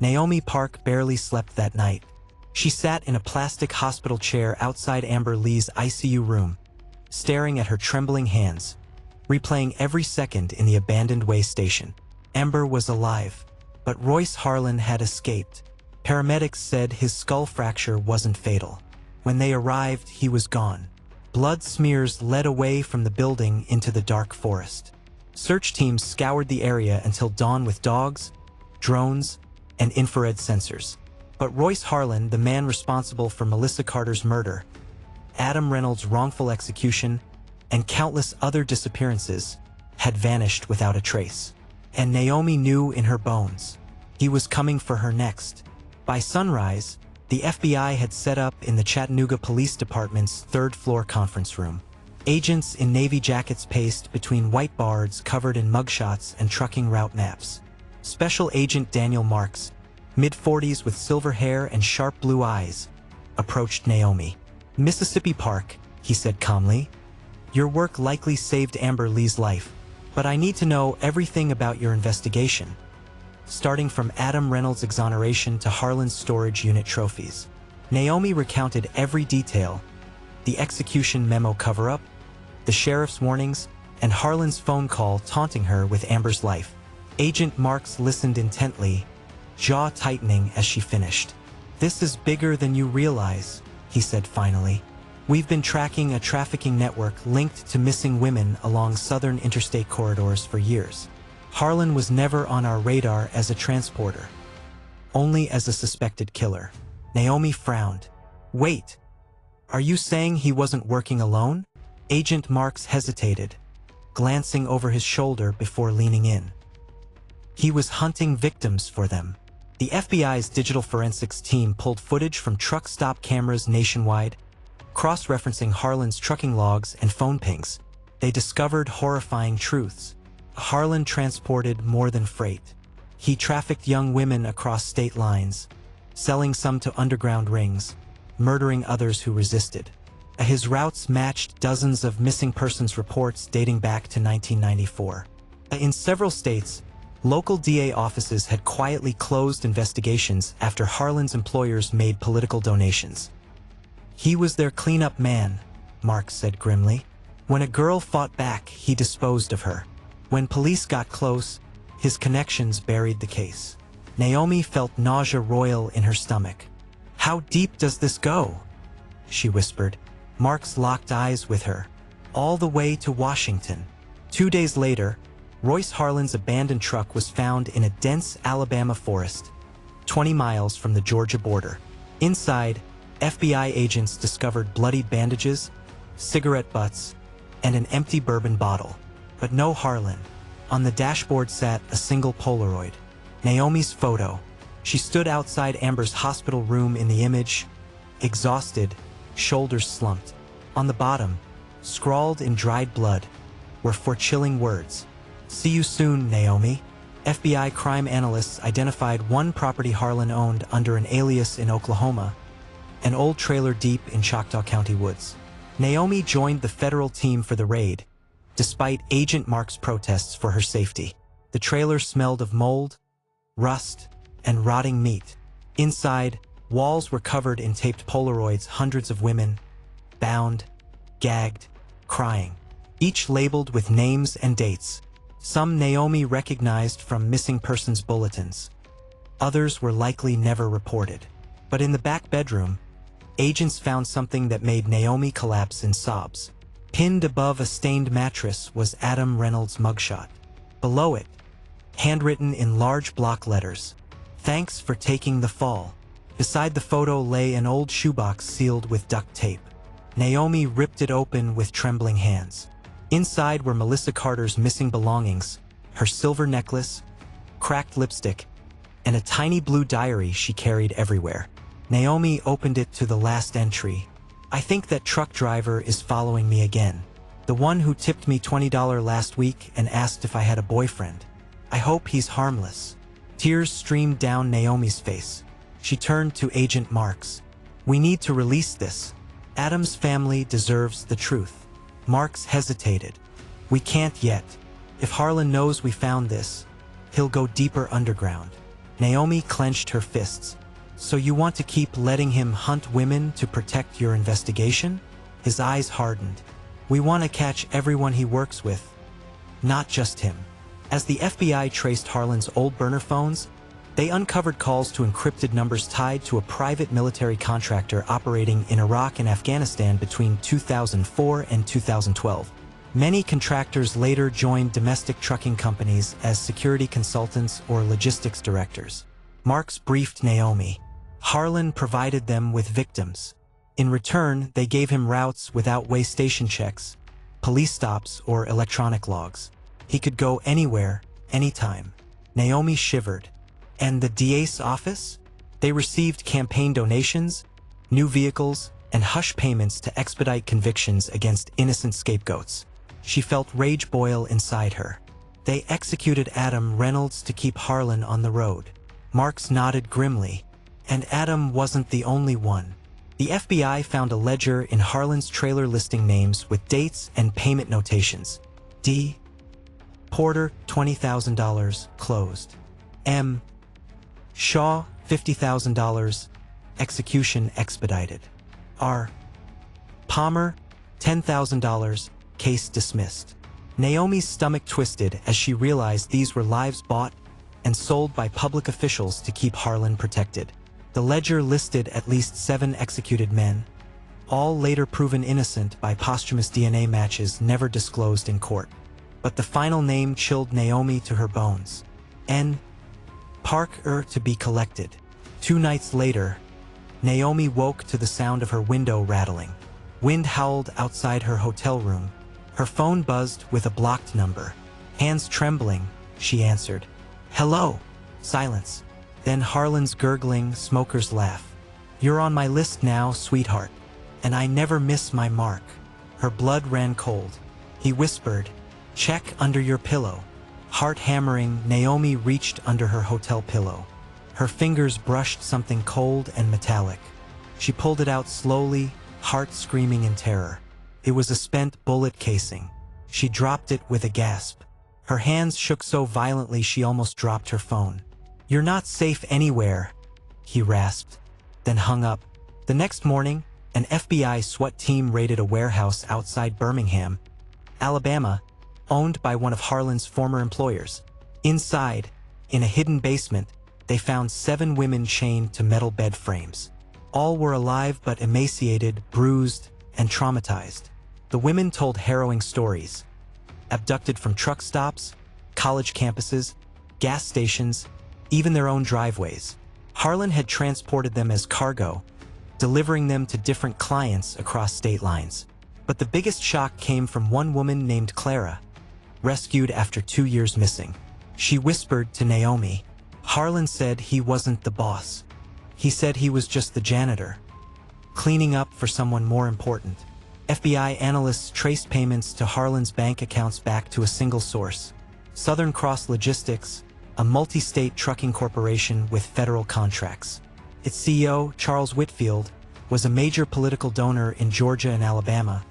Naomi Park barely slept that night. She sat in a plastic hospital chair outside Amber Lee's ICU room, staring at her trembling hands, replaying every second in the abandoned way station. Amber was alive, but Royce Harlan had escaped. Paramedics said his skull fracture wasn't fatal. When they arrived, he was gone. Blood smears led away from the building into the dark forest. Search teams scoured the area until dawn with dogs, drones, and infrared sensors. But Royce Harlan, the man responsible for Melissa Carter's murder, Adam Reynolds' wrongful execution, and countless other disappearances, had vanished without a trace. And Naomi knew in her bones, he was coming for her next. By sunrise, the FBI had set up in the Chattanooga Police Department's third-floor conference room. Agents in navy jackets paced between whiteboards covered in mugshots and trucking route maps. Special Agent Daniel Marks, mid-40s with silver hair and sharp blue eyes, approached Naomi. "Mississippi Park," he said calmly. "Your work likely saved Amber Lee's life, but I need to know everything about your investigation, starting from Adam Reynolds' exoneration to Harlan's storage unit trophies." Naomi recounted every detail: the execution memo cover-up, the sheriff's warnings, and Harlan's phone call taunting her with Amber's life. Agent Marks listened intently, jaw tightening as she finished. "This is bigger than you realize," he said finally. "We've been tracking a trafficking network linked to missing women along southern interstate corridors for years. Harlan was never on our radar as a transporter, only as a suspected killer." Naomi frowned. "Wait, are you saying he wasn't working alone?" Agent Marks hesitated, glancing over his shoulder before leaning in. "He was hunting victims for them." The FBI's digital forensics team pulled footage from truck stop cameras nationwide, cross-referencing Harlan's trucking logs and phone pings. They discovered horrifying truths. Harlan transported more than freight. He trafficked young women across state lines, selling some to underground rings, murdering others who resisted. His routes matched dozens of missing persons reports dating back to 1994. In several states, local DA offices had quietly closed investigations after Harlan's employers made political donations. "He was their cleanup man," Marks said grimly. "When a girl fought back, he disposed of her. When police got close, his connections buried the case." Naomi felt nausea roil in her stomach. "How deep does this go?" she whispered. Marks locked eyes with her. "All the way to Washington." 2 days later, Royce Harlan's abandoned truck was found in a dense Alabama forest, 20 miles from the Georgia border. Inside, FBI agents discovered bloody bandages, cigarette butts, and an empty bourbon bottle. But no Harlan. On the dashboard sat a single Polaroid. Naomi's photo. She stood outside Amber's hospital room in the image, exhausted, shoulders slumped. On the bottom, scrawled in dried blood, were 4 chilling words. "See you soon, Naomi." FBI crime analysts identified one property Harlan owned under an alias in Oklahoma, an old trailer deep in Choctaw County woods. Naomi joined the federal team for the raid, despite Agent Marks' protests for her safety. The trailer smelled of mold, rust, and rotting meat. Inside, walls were covered in taped Polaroids, hundreds of women, bound, gagged, crying, each labeled with names and dates. Some Naomi recognized from missing persons bulletins. Others were likely never reported. But in the back bedroom, agents found something that made Naomi collapse in sobs. Pinned above a stained mattress was Adam Reynolds' mugshot. Below it, handwritten in large block letters, "Thanks for taking the fall." Beside the photo lay an old shoebox sealed with duct tape. Naomi ripped it open with trembling hands. Inside were Melissa Carter's missing belongings, her silver necklace, cracked lipstick, and a tiny blue diary she carried everywhere. Naomi opened it to the last entry. "I think that truck driver is following me again. The one who tipped me $20 last week and asked if I had a boyfriend. I hope he's harmless." Tears streamed down Naomi's face. She turned to Agent Marks. "We need to release this. Adam's family deserves the truth." Marks hesitated. "We can't yet. If Harlan knows we found this, he'll go deeper underground." Naomi clenched her fists. So you want to keep letting him hunt women to protect your investigation? His eyes hardened. We want to catch everyone he works with, not just him. As the FBI traced Harlan's old burner phones, they uncovered calls to encrypted numbers tied to a private military contractor operating in Iraq and Afghanistan between 2004 and 2012. Many contractors later joined domestic trucking companies as security consultants or logistics directors. Marks briefed Naomi. Harlan provided them with victims. In return, they gave him routes without way station checks, police stops, or electronic logs. He could go anywhere, anytime. Naomi shivered. And the DA's office? They received campaign donations, new vehicles, and hush payments to expedite convictions against innocent scapegoats. She felt rage boil inside her. They executed Adam Reynolds to keep Harlan on the road. Marks nodded grimly. And Adam wasn't the only one. The FBI found a ledger in Harlan's trailer listing names with dates and payment notations. D. Porter, $20,000, closed. M. Shaw, $50,000, execution expedited. R. Palmer, $10,000, case dismissed. Naomi's stomach twisted as she realized these were lives bought and sold by public officials to keep Harlan protected. The ledger listed at least 7 executed men, all later proven innocent by posthumous DNA matches never disclosed in court. But the final name chilled Naomi to her bones. N. Parker to be collected. 2 nights later, Naomi woke to the sound of her window rattling. Wind howled outside her hotel room. Her phone buzzed with a blocked number. Hands trembling, she answered. Hello. Silence. Then Harlan's gurgling, smoker's laugh. You're on my list now, sweetheart. And I never miss my mark. Her blood ran cold. He whispered, check under your pillow. Heart hammering, Naomi reached under her hotel pillow. Her fingers brushed something cold and metallic. She pulled it out slowly, heart screaming in terror. It was a spent bullet casing. She dropped it with a gasp. Her hands shook so violently she almost dropped her phone. You're not safe anywhere, he rasped, then hung up. The next morning, an FBI SWAT team raided a warehouse outside Birmingham, Alabama, owned by one of Harlan's former employers. Inside, in a hidden basement, they found 7 women chained to metal bed frames. All were alive but emaciated, bruised, and traumatized. The women told harrowing stories. Abducted from truck stops, college campuses, gas stations, even their own driveways. Harlan had transported them as cargo, delivering them to different clients across state lines. But the biggest shock came from one woman named Clara, rescued after 2 years missing. She whispered to Naomi, Harlan said he wasn't the boss. He said he was just the janitor, cleaning up for someone more important. FBI analysts traced payments to Harlan's bank accounts back to a single source, Southern Cross Logistics, a multi-state trucking corporation with federal contracts. Its CEO, Charles Whitfield, was a major political donor in Georgia and Alabama,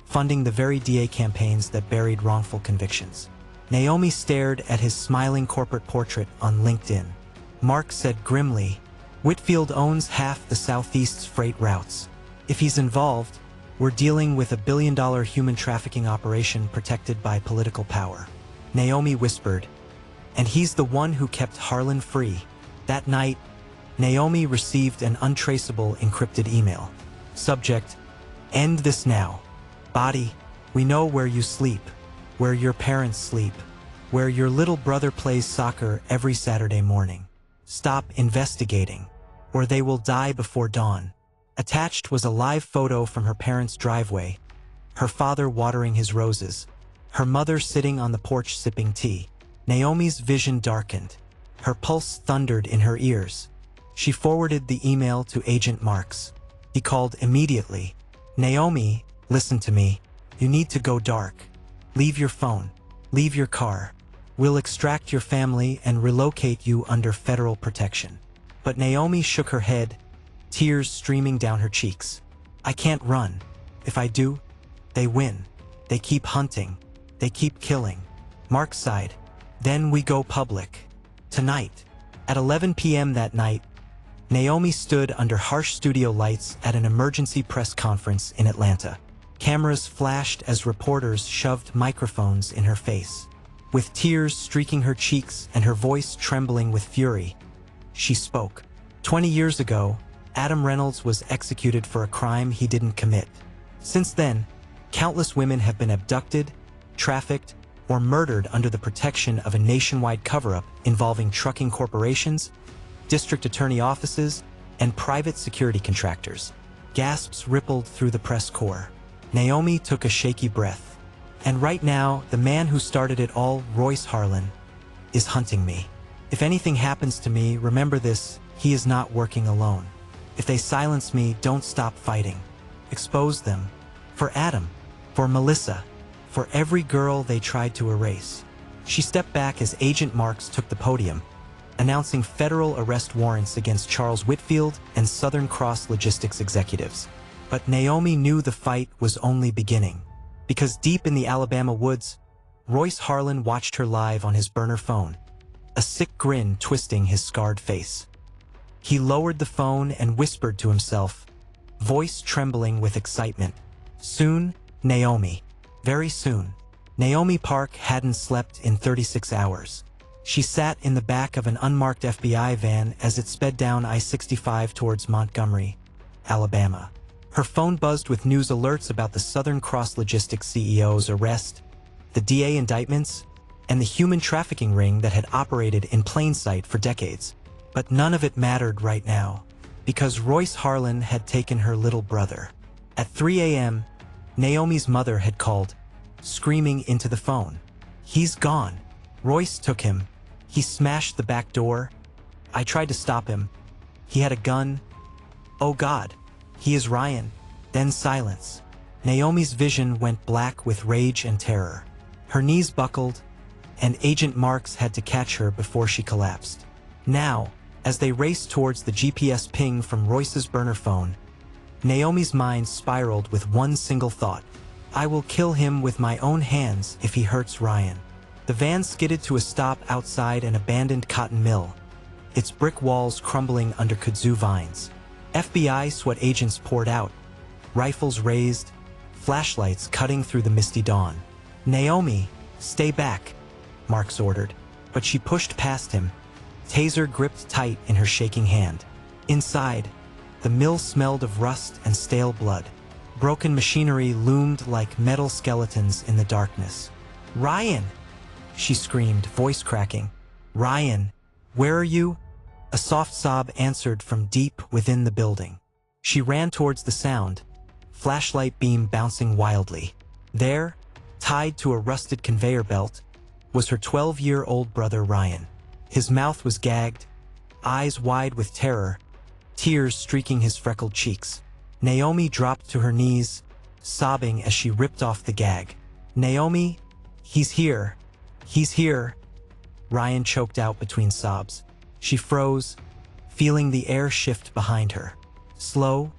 funding the very DA campaigns that buried wrongful convictions. Naomi stared at his smiling corporate portrait on LinkedIn. Mark said grimly, Whitfield owns half the Southeast's freight routes. If he's involved, we're dealing with $1 billion human trafficking operation protected by political power. Naomi whispered, and he's the one who kept Harlan free. That night, Naomi received an untraceable encrypted email. Subject, end this now. Body, we know where you sleep, where your parents sleep, where your little brother plays soccer every Saturday morning. Stop investigating, or they will die before dawn. Attached was a live photo from her parents' driveway, her father watering his roses, her mother sitting on the porch sipping tea. Naomi's vision darkened. Her pulse thundered in her ears. She forwarded the email to Agent Marks. He called immediately. Naomi, listen to me. You need to go dark. Leave your phone. Leave your car. We'll extract your family and relocate you under federal protection. But Naomi shook her head, tears streaming down her cheeks. I can't run. If I do, they win. They keep hunting. They keep killing. Mark sighed. Then we go public. Tonight. At 11 p.m. that night, Naomi stood under harsh studio lights at an emergency press conference in Atlanta. Cameras flashed as reporters shoved microphones in her face. With tears streaking her cheeks and her voice trembling with fury, she spoke. 20 years ago, Adam Reynolds was executed for a crime he didn't commit. Since then, countless women have been abducted, trafficked, or murdered under the protection of a nationwide cover-up involving trucking corporations, district attorney offices, and private security contractors. Gasps rippled through the press corps. Naomi took a shaky breath. And right now, the man who started it all, Royce Harlan, is hunting me. If anything happens to me, remember this, he is not working alone. If they silence me, don't stop fighting. Expose them. For Adam. For Melissa. For every girl they tried to erase. She stepped back as Agent Marks took the podium, announcing federal arrest warrants against Charles Whitfield and Southern Cross Logistics executives. But Naomi knew the fight was only beginning. Because deep in the Alabama woods, Royce Harlan watched her live on his burner phone, a sick grin twisting his scarred face. He lowered the phone and whispered to himself, voice trembling with excitement. Soon, Naomi. Very soon. Naomi Park hadn't slept in 36 hours. She sat in the back of an unmarked FBI van as it sped down I-65 towards Montgomery, Alabama. Her phone buzzed with news alerts about the Southern Cross Logistics CEO's arrest, the DA indictments, and the human trafficking ring that had operated in plain sight for decades. But none of it mattered right now, because Royce Harlan had taken her little brother. At 3 a.m., Naomi's mother had called, screaming into the phone. He's gone. Royce took him. He smashed the back door. I tried to stop him. He had a gun. Oh God, he is Ryan. Then silence. Naomi's vision went black with rage and terror. Her knees buckled, and Agent Marks had to catch her before she collapsed. Now, as they raced towards the GPS ping from Royce's burner phone, Naomi's mind spiraled with one single thought. I will kill him with my own hands if he hurts Ryan. The van skidded to a stop outside an abandoned cotton mill, its brick walls crumbling under kudzu vines. FBI SWAT agents poured out, rifles raised, flashlights cutting through the misty dawn. Naomi, stay back, Marks ordered, but she pushed past him, taser gripped tight in her shaking hand. Inside, the mill smelled of rust and stale blood. Broken machinery loomed like metal skeletons in the darkness. Ryan! She screamed, voice cracking. Ryan, where are you? A soft sob answered from deep within the building. She ran towards the sound, flashlight beam bouncing wildly. There, tied to a rusted conveyor belt, was her 12-year-old brother Ryan. His mouth was gagged, eyes wide with terror, tears streaking his freckled cheeks. Naomi dropped to her knees, sobbing as she ripped off the gag. Naomi, he's here. He's here. Ryan choked out between sobs. She froze, feeling the air shift behind her. Slow,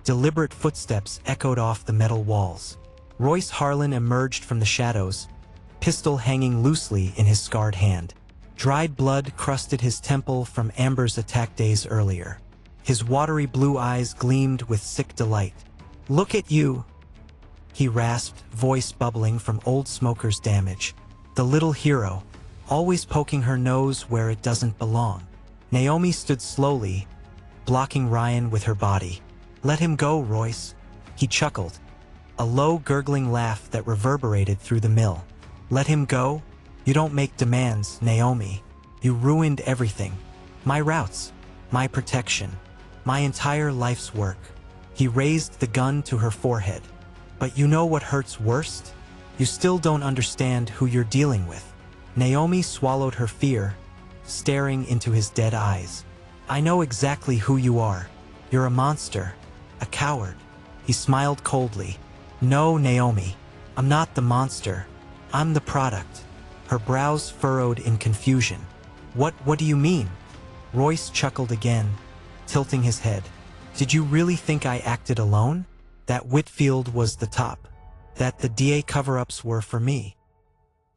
deliberate footsteps echoed off the metal walls. Royce Harlan emerged from the shadows, pistol hanging loosely in his scarred hand. Dried blood crusted his temple from Amber's attack days earlier. His watery blue eyes gleamed with sick delight. Look at you, he rasped, voice bubbling from old smoker's damage. The little hero, always poking her nose where it doesn't belong. Naomi stood slowly, blocking Ryan with her body. Let him go, Royce, he chuckled, a low gurgling laugh that reverberated through the mill. Let him go? You don't make demands, Naomi. You ruined everything. My routes, my protection, my entire life's work. He raised the gun to her forehead. But you know what hurts worst? You still don't understand who you're dealing with. Naomi swallowed her fear, staring into his dead eyes. I know exactly who you are. You're a monster, a coward. He smiled coldly. No, Naomi, I'm not the monster. I'm the product. Her brows furrowed in confusion. What do you mean? Royce chuckled again, tilting his head. Did you really think I acted alone? That Whitfield was the top? That the DA cover-ups were for me?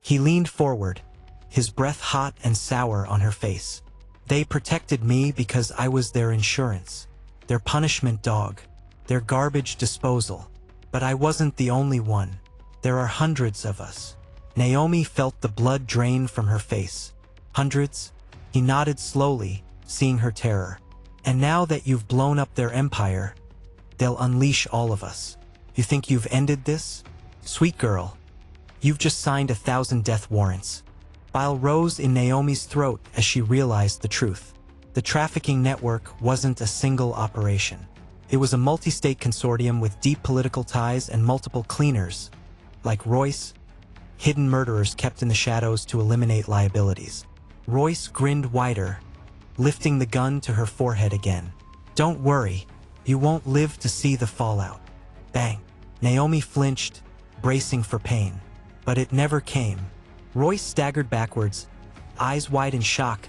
He leaned forward, his breath hot and sour on her face. They protected me because I was their insurance, their punishment dog, their garbage disposal. But I wasn't the only one. There are hundreds of us. Naomi felt the blood drain from her face. Hundreds? He nodded slowly, seeing her terror. And now that you've blown up their empire, they'll unleash all of us. You think you've ended this? Sweet girl, you've just signed 1,000 death warrants. Bile rose in Naomi's throat as she realized the truth. The trafficking network wasn't a single operation. It was a multi-state consortium with deep political ties and multiple cleaners, like Royce, hidden murderers kept in the shadows to eliminate liabilities. Royce grinned wider, lifting the gun to her forehead again. Don't worry, you won't live to see the fallout. Bang. Naomi flinched, bracing for pain. But it never came. Royce staggered backwards, eyes wide in shock,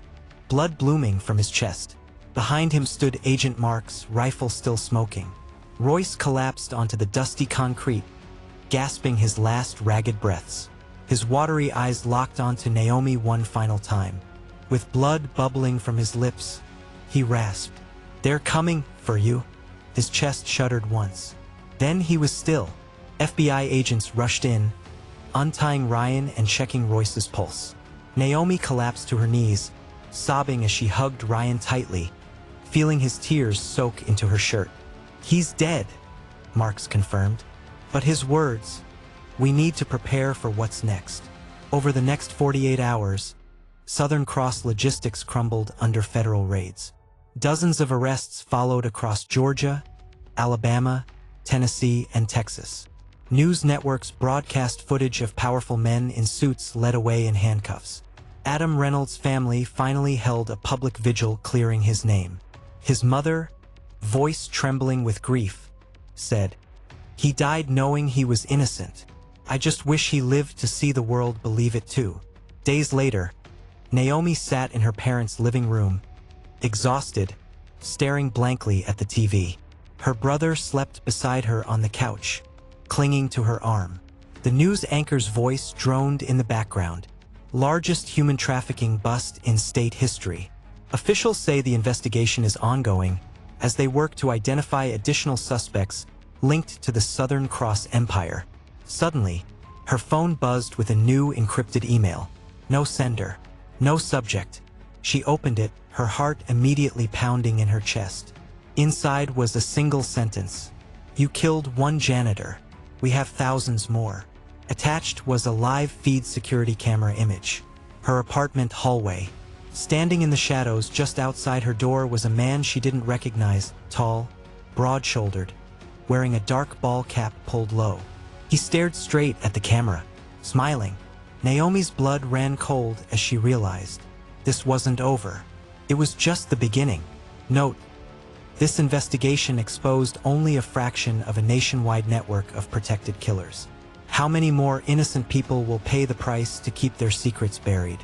blood blooming from his chest. Behind him stood Agent Marks, rifle still smoking. Royce collapsed onto the dusty concrete, gasping his last ragged breaths. His watery eyes locked onto Naomi one final time. With blood bubbling from his lips, he rasped, "They're coming for you." His chest shuddered once. Then he was still. FBI agents rushed in, untying Ryan and checking Royce's pulse. Naomi collapsed to her knees, sobbing as she hugged Ryan tightly, feeling his tears soak into her shirt. "He's dead," Marks confirmed. But his words, "We need to prepare for what's next." Over the next 48 hours, Southern Cross logistics crumbled under federal raids. Dozens of arrests followed across Georgia, Alabama, Tennessee, and Texas. News networks broadcast footage of powerful men in suits led away in handcuffs. Adam Reynolds' family finally held a public vigil clearing his name. His mother, voice trembling with grief, said, "He died knowing he was innocent. I just wish he lived to see the world believe it too." Days later, Naomi sat in her parents' living room, exhausted, staring blankly at the TV. Her brother slept beside her on the couch, clinging to her arm. The news anchor's voice droned in the background. "Largest human trafficking bust in state history." Officials say the investigation is ongoing as they work to identify additional suspects linked to the Southern Cross Empire. Suddenly, her phone buzzed with a new encrypted email. No sender, no subject. She opened it, her heart immediately pounding in her chest. Inside was a single sentence. "You killed one janitor. We have thousands more." Attached was a live feed security camera image. Her apartment hallway. Standing in the shadows just outside her door was a man she didn't recognize, tall, broad-shouldered, wearing a dark ball cap pulled low. He stared straight at the camera, smiling. Naomi's blood ran cold as she realized this wasn't over. It was just the beginning. Note: this investigation exposed only a fraction of a nationwide network of protected killers. How many more innocent people will pay the price to keep their secrets buried?